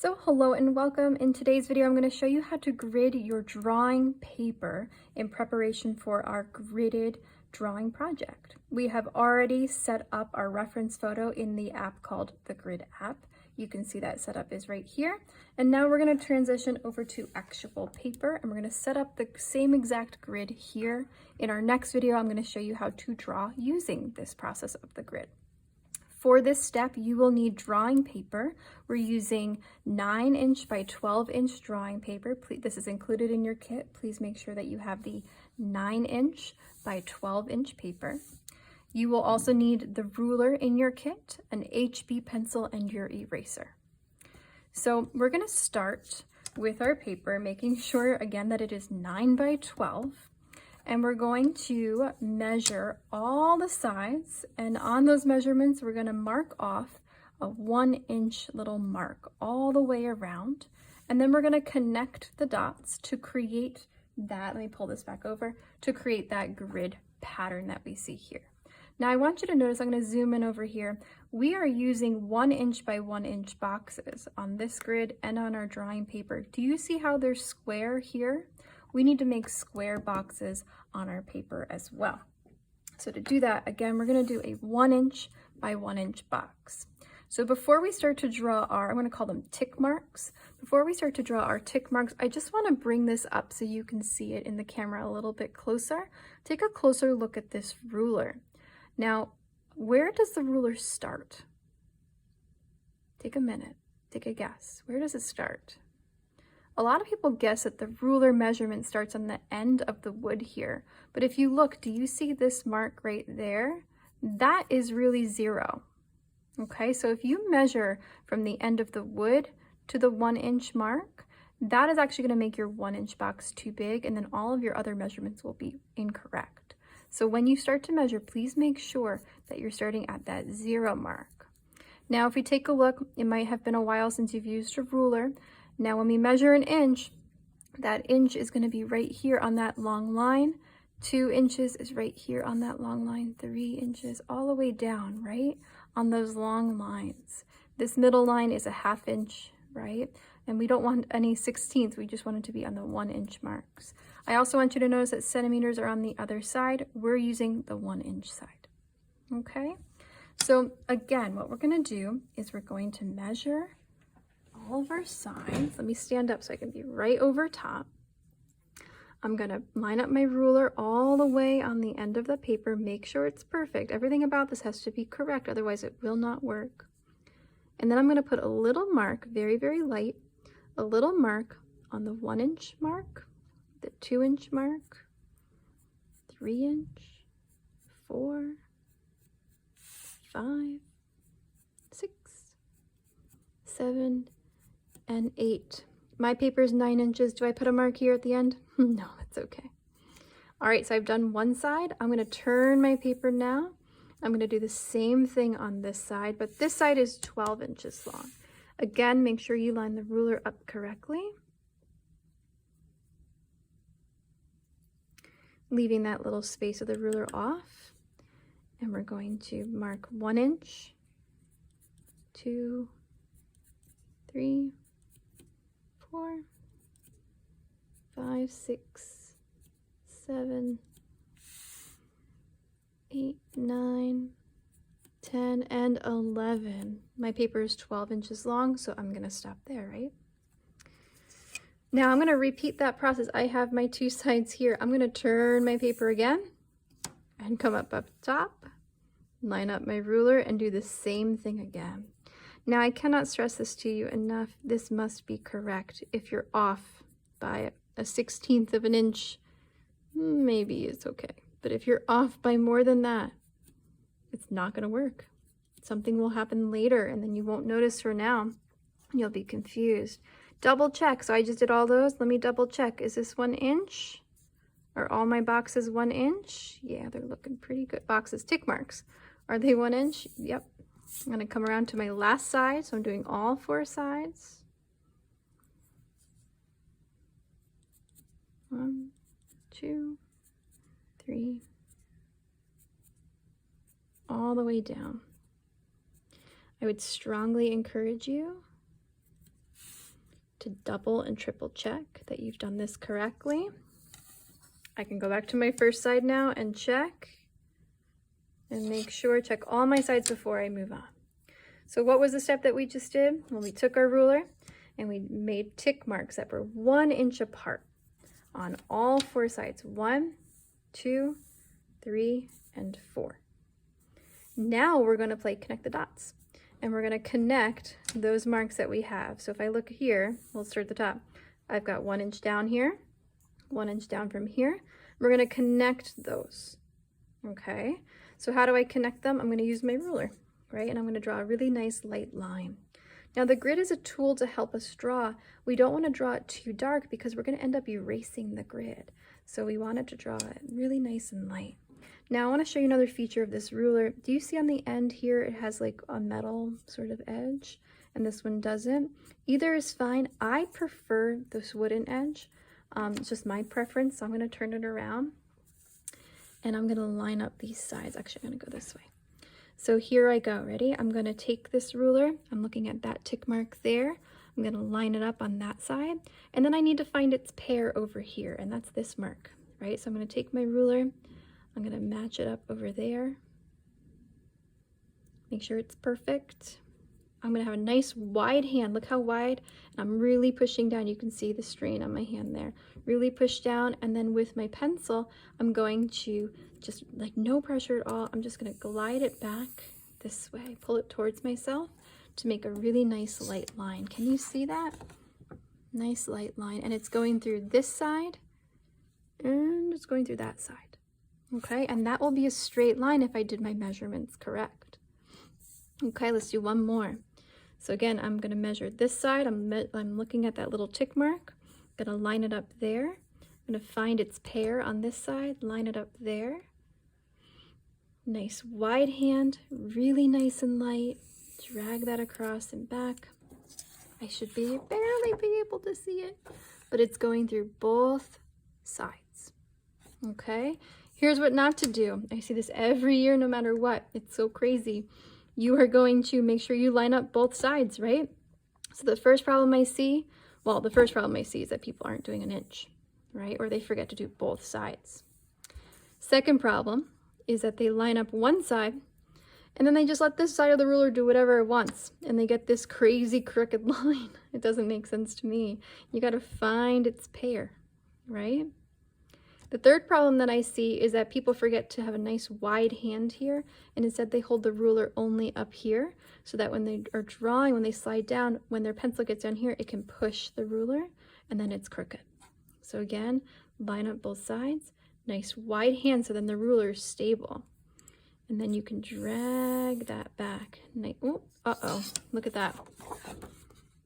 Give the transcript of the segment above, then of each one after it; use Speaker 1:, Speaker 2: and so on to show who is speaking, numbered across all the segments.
Speaker 1: So hello and welcome. In today's video, I'm going to show you how to grid your drawing paper in preparation for our gridded drawing project. We have already set up our reference photo in the app called the Grid app. You can see that setup is right here. And now we're going to transition over to actual paper and we're going to set up the same exact grid here. In our next video, I'm going to show you how to draw using this process of the grid. For this step, you will need drawing paper. We're using 9" by 12" drawing paper. This is included in your kit. Please make sure that you have the 9" by 12" paper. You will also need the ruler in your kit, an HB pencil, and your eraser. So we're going to start with our paper, making sure again that it is 9 by 12. And we're going to measure all the sides, and on those measurements we're going to mark off a 1" little mark all the way around, and then we're going to connect the dots to create that, let me pull this back over, to create that grid pattern that we see here. Now I want you to notice, I'm going to zoom in over here, we are using 1" by 1" boxes on this grid and on our drawing paper. Do you see how they're square here? We need to make square boxes on our paper as well. So to do that, again, we're going to do a 1" by 1" box. So before we start to draw I'm going to call them tick marks. Before we start to draw our tick marks, I just want to bring this up so you can see it in the camera a little bit closer. Take a closer look at this ruler. Now, where does the ruler start? Take a minute, take a guess. Where does it start? A lot of people guess that the ruler measurement starts on the end of the wood here. But if you look, do you see this mark right there? That is really 0. Okay, so if you measure from the end of the wood to the 1" mark, that is actually going to make your 1" box too big, and then all of your other measurements will be incorrect. So when you start to measure, please make sure that you're starting at that 0 mark. Now, if we take a look, it might have been a while since you've used a ruler. Now when we measure an inch, that inch is going to be right here on that long line. 2 inches is right here on that long line. 3 inches all the way down, right? On those long lines. This middle line is a 1/2 inch, right? And we don't want any 16ths, we just want it to be on the 1" marks. I also want you to notice that centimeters are on the other side. We're using the 1" side, okay? So again, what we're going to do is we're going to measure all of our sides. Let me stand up so I can be right over top. I'm going to line up my ruler all the way on the end of the paper. Make sure it's perfect. Everything about this has to be correct, otherwise it will not work. And then I'm going to put a little mark, very, very light, a little mark on the 1" mark, the 2" mark, 3", 4, 5, 6, 7, and 8. My paper is 9 inches. Do I put a mark here at the end? No, that's okay. All right, so I've done one side. I'm going to turn my paper now. I'm going to do the same thing on this side, but this side is 12 inches long. Again, make sure you line the ruler up correctly. Leaving that little space of the ruler off. And we're going to mark 1", 2, 3, 4, 5, 6, 7, 8, 9, 10, and 11. My paper is 12 inches long, so I'm going to stop there, right? Now I'm going to repeat that process. I have my 2 sides here. I'm going to turn my paper again and come up top, line up my ruler, and do the same thing again. Now, I cannot stress this to you enough. This must be correct. If you're off by a 1/16 of an inch, maybe it's okay. But if you're off by more than that, it's not going to work. Something will happen later, and then you won't notice for now. You'll be confused. Double check. So I just did all those. Let me double check. Is this 1 inch? Are all my boxes 1 inch? Yeah, they're looking pretty good. Boxes, tick marks. Are they 1 inch? Yep. I'm going to come around to my last side, so I'm doing all 4 sides. 1, 2, 3, all the way down. I would strongly encourage you to double and triple check that you've done this correctly. I can go back to my first side now and check and make sure, check all my sides before I move on. So what was the step that we just did? Well, we took our ruler and we made tick marks that were 1 inch apart on all 4 sides. 1, 2, 3, and 4. Now we're going to play connect the dots, and we're going to connect those marks that we have. So if I look here, we'll start at the top. I've got 1 inch down here, 1 inch down from here. We're going to connect those. Okay, so how do I connect them? I'm going to use my ruler, right? And I'm going to draw a really nice light line. Now the grid is a tool to help us draw. We don't want to draw it too dark because we're going to end up erasing the grid. So we want it to draw it really nice and light. Now I want to show you another feature of this ruler. Do you see on the end here it has like a metal sort of edge, and this one doesn't? Either is fine. I prefer this wooden edge. It's just my preference, so I'm going to turn it around and I'm going to line up these sides. Actually, I'm going to go this way. So here I go. Ready? I'm going to take this ruler. I'm looking at that tick mark there. I'm going to line it up on that side, and then I need to find its pair over here, and that's this mark, right? So I'm going to take my ruler. I'm going to match it up over there. Make sure it's perfect. I'm going to have a nice wide hand. Look how wide. I'm really pushing down. You can see the strain on my hand there. Really push down, and then with my pencil, I'm going to just, like, no pressure at all. I'm just going to glide it back this way. Pull it towards myself to make a really nice light line. Can you see that? Nice light line. And it's going through this side, and it's going through that side. Okay, and that will be a straight line if I did my measurements correct. Okay, let's do one more. So again, I'm going to measure this side. I'm looking at that little tick mark. I'm going to line it up there. I'm going to find its pair on this side, line it up there. Nice wide hand, really nice and light. Drag that across and back. I should barely be able to see it, but it's going through both sides. Okay, here's what not to do. I see this every year no matter what. It's so crazy. You are going to make sure you line up both sides, right? So the first problem I see, well, the first problem I see is that people aren't doing an inch, right? Or they forget to do both sides. Second problem is that they line up one side and then they just let this side of the ruler do whatever it wants, and they get this crazy crooked line. It doesn't make sense to me. You got to find its pair, right? The third problem that I see is that people forget to have a nice wide hand here, and instead they hold the ruler only up here, so that when they are drawing, when they slide down, when their pencil gets down here, it can push the ruler, and then it's crooked. So again, line up both sides, nice wide hand, so then the ruler is stable. And then you can drag that back. Oh, uh-oh, look at that.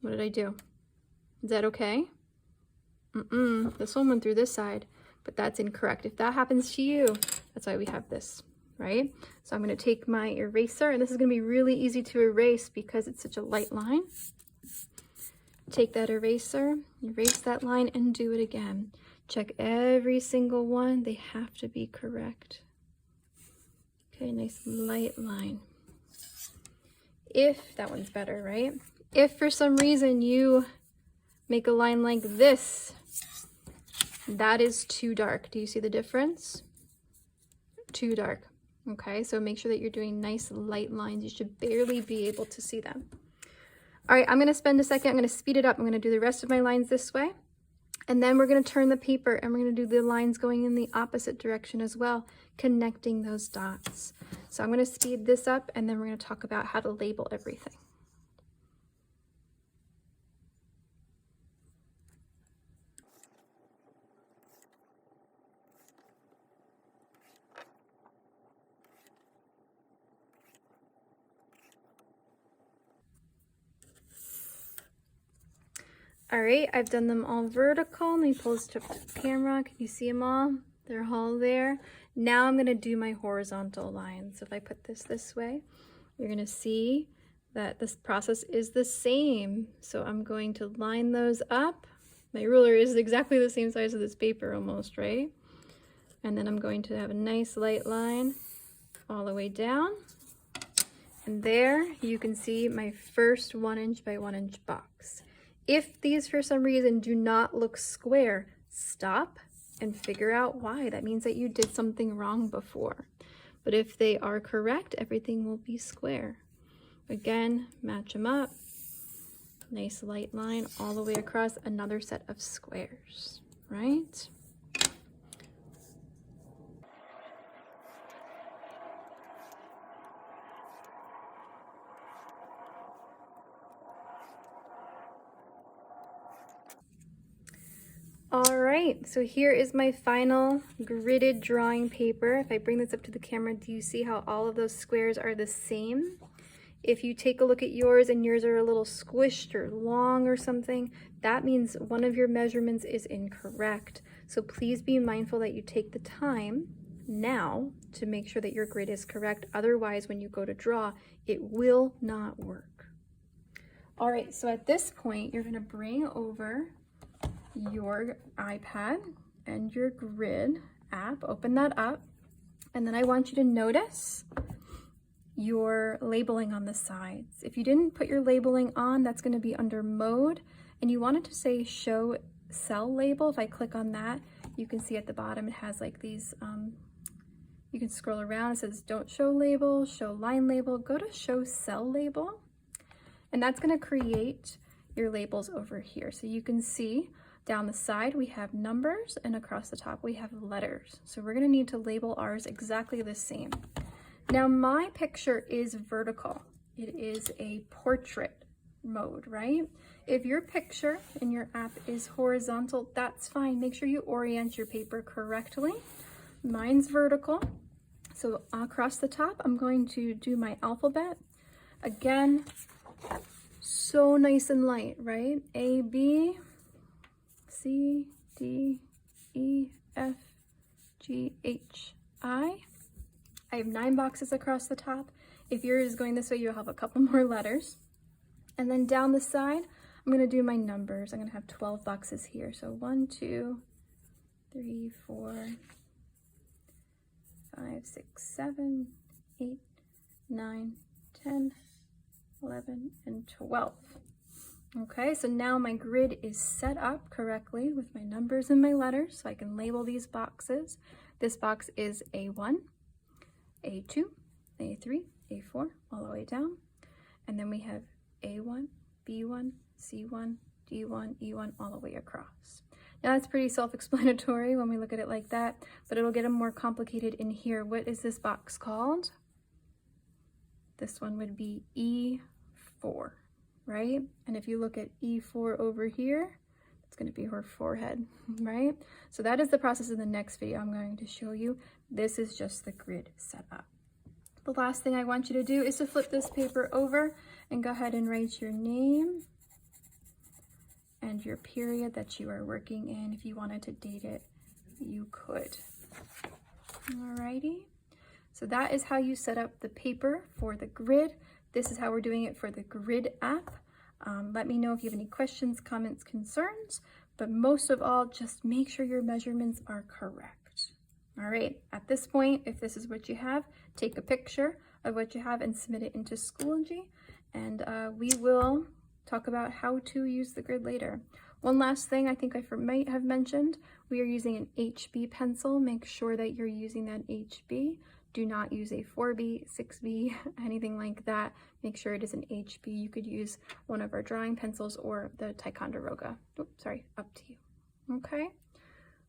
Speaker 1: What did I do? Is that okay? This one went through this side, but that's incorrect. If that happens to you, that's why we have this, right? So I'm going to take my eraser, and this is going to be really easy to erase because it's such a light line. Take that eraser, erase that line, and do it again. Check every single one. They have to be correct. Okay, nice light line. If, that one's better, right? If for some reason you make a line like this, that is too dark. Do you see the difference? Too dark. Okay, so make sure that you're doing nice light lines. You should barely be able to see them. All right, I'm going to spend a second. I'm going to speed it up. I'm going to do the rest of my lines this way. And then we're going to turn the paper and we're going to do the lines going in the opposite direction as well, connecting those dots. So I'm going to speed this up, and then we're going to talk about how to label everything. All right, I've done them all vertical. Let me pull this to the camera. Can you see them all? They're all there. Now I'm gonna do my horizontal lines. So if I put this way, you're gonna see that this process is the same. So I'm going to line those up. My ruler is exactly the same size as this paper almost, right? And then I'm going to have a nice light line all the way down. And there you can see my first 1 inch by 1 inch box. If these for some reason do not look square, stop and figure out why. That means that you did something wrong before. But if they are correct, everything will be square. Again, match them up. Nice light line all the way across, another set of squares, right? All right, so here is my final gridded drawing paper. If I bring this up to the camera, do you see how all of those squares are the same? If you take a look at yours and yours are a little squished or long or something, that means one of your measurements is incorrect. So please be mindful that you take the time now to make sure that your grid is correct. Otherwise, when you go to draw, it will not work. All right, so at this point, you're gonna bring over your iPad and your grid app, open that up, and then I want you to notice your labeling on the sides. If you didn't put your labeling on, that's going to be under mode, and you want it to say show cell label. If I click on that, you can see at the bottom it has like these, you can scroll around, it says don't show label, show line label, go to show cell label, and that's going to create your labels over here. So you can see down the side we have numbers and across the top we have letters. So we're going to need to label ours exactly the same. Now my picture is vertical. It is a portrait mode, right? If your picture in your app is horizontal, that's fine. Make sure you orient your paper correctly. Mine's vertical. So across the top, I'm going to do my alphabet. Again, so nice and light, right? A, B, C, D, E, F, G, H, I. I have 9 boxes across the top. If yours is going this way, you'll have a couple more letters. And then down the side, I'm going to do my numbers. I'm going to have 12 boxes here. So 1, 2, 3, 4, 5, 6, 7, 8, 9, 10, 11, and 12. Okay, so now my grid is set up correctly with my numbers and my letters, so I can label these boxes. This box is A1, A2, A3, A4, all the way down. And then we have A1, B1, C1, D1, E1, all the way across. Now that's pretty self-explanatory when we look at it like that, but it'll get more complicated in here. What is this box called? This one would be E4, right? And if you look at E4 over here, it's going to be her forehead, right? So that is the process in the next video I'm going to show you. This is just the grid setup. The last thing I want you to do is to flip this paper over and go ahead and write your name and your period that you are working in. If you wanted to date it, you could. Alrighty. So that is how you set up the paper for the grid. This is how we're doing it for the grid app. Let me know if you have any questions, comments, concerns, but most of all, just make sure your measurements are correct. All right, at this point, if this is what you have, take a picture of what you have and submit it into Schoology, and we will talk about how to use the grid later. One last thing I think I might have mentioned, we are using an HB pencil. Make sure that you're using that HB. Do not use a 4B, 6B, anything like that. Make sure it is an HB. You could use one of our drawing pencils or the Ticonderoga. Oops, sorry, up to you. Okay?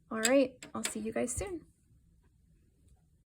Speaker 1: All right, I'll see you guys soon.